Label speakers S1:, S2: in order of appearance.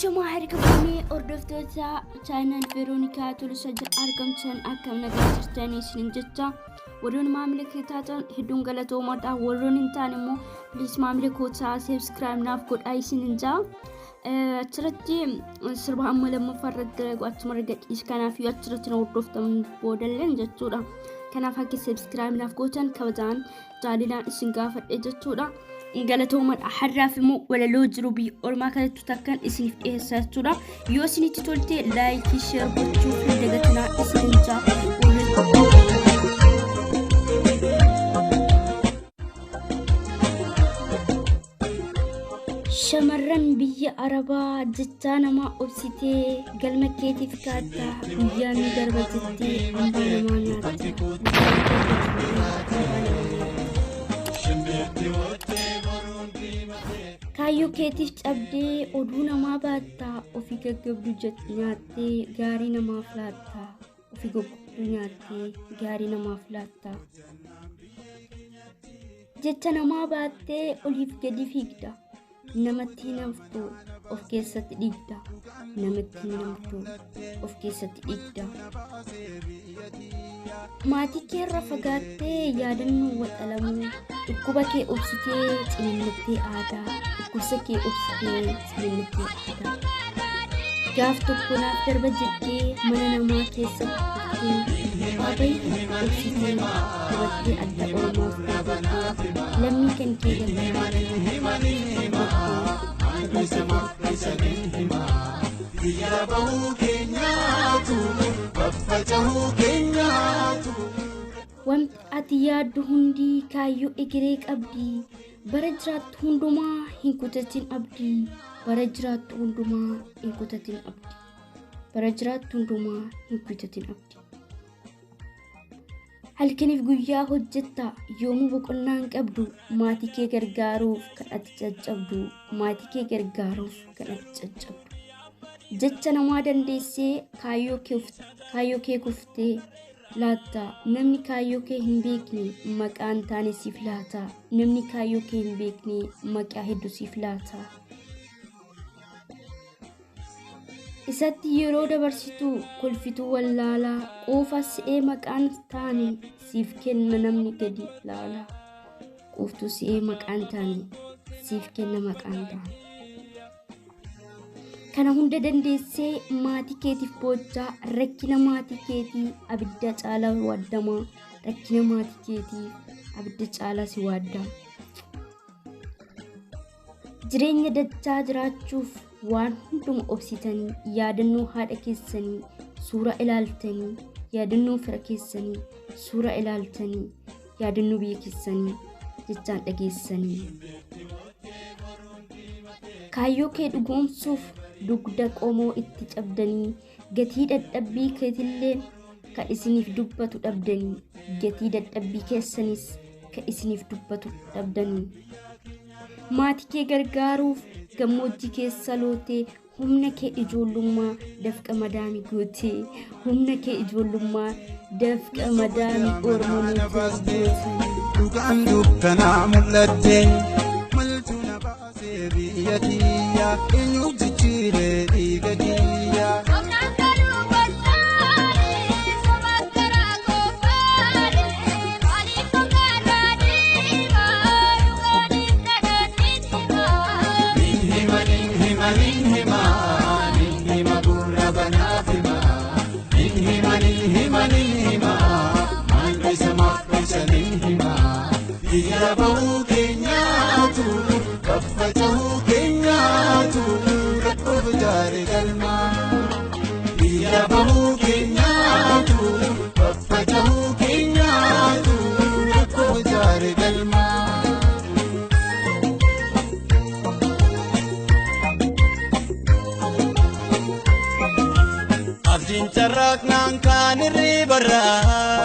S1: جماهير كبني أردفتها channel فيرونيكا تلسجل أرقمتن أكم نجاتستاني سنجتا ورون مملكتاتن هدون غلطو مدا ورون انتانمو بليس مملكوتا سبسكرايب نافقود أي سننجا ترتي سربها أمولا مفرد واتمرقات إسكانا في أترتنا وردفتن بودلين جتورا كان فاكي سبسكرايب نافقوتن كودان جالنا إسنقافت إجتورا غلطو مد أحرافمو ولا لو جروبي أورما كانت تتكن إسنف إحساسورا يوسني تتولتي لايك شير بوتشوف لدغتنا إسنجا شمرن بي أربا جتانا ما أبسيتي قلمكيتي فكاتا وياني دربا جتي أمبانا ما نعطي كايو كيتيف تبدي أدونا ما باتا وفيكا قبلو جت نياتي غارينا ما فلاتا وفيكا قبلو نياتي غارينا ما فلاتا جتانا ما باتي أوليف قدي فيكدا نمتي نمفتو of keessatti dhigda namatti namtu of keessatti dhigda maatii kee irra fagaattee yaadannoo waxalamuu dhukkuba kee obsitee ciniinnattee aadaa dhukkubsa kee obsitee ciniinnattee aadaa gaaf tokko naaf darba jettee mana namaa keessa buuftee abai obsitee hubattee adda ormaaf buufattee lammii kan kee gammadaa wanti ati yaaddu hundi kaayyoo egeree qabdi bara jiraattu hundumaa hin kutatin abdii bara jiraattu hundumaa hin kutatin abdii bara jiraattu hundumaa hin kutatin abdii halkaniif guyyaa hojjetta yoomuu boqonnaan qabdu maatii kee gargaaruuf kan ati caccabdu maatii kee gargaaruuf kan ati caccabdu jecha namaa dandeessee kaayyoo kee kuftee laata namni kaayyoo kee hin beekne maqaan taane siif laata namni kaayyoo kee hin beekne maqaa hedduu siif laata isatti yeroo dabarsitu kolfitu wallaalaa qofa si'ee maqaan taane siif kenna namni gadi laala qoftu si'ee maqaan taane siif kenna maqaan taane kana hunda dandeessee maatii keetiif bochaa rakkina maatii keetii abidda caalaa waaddamaa rakkina maatii keetiif abidda caalaa si waaddaa jireenya dachaa jiraachuuf waan hunduma obsitanii yaadannoo haadha keessanii suura ilaaltanii yaadannoo fira keessanii suura ilaaltanii yaadannoo biyya keessanii jechaan dhageessanii kaayyoo kee dhugoomsuuf dugda qomoo itti cabdanii gatii dadhabbii keetilleen kan isiniif dubbatu dhabdanii gatii dadhabbii keessanis kan isiniif dubbatu dhabdanii maatii kee gargaaruuf gammoojjii keessa lootee humna kee ijoollummaa dafqa madaami gootee humna kee ijoollummaa dafqa madaami ormoonii gootee
S2: dhugaan dukkanaa mul'attee maltuu na baasee biyya tiyyaa eenyuuf jijjiiree dhiiga kiyyaa. Yarabahu kenyatu, kafajahu kenyatu, rakkof jare galma. Yarabahu kenyatu, kafajahu kenyatu, rakkof jare galma. Abdin tarak nang kan ribara.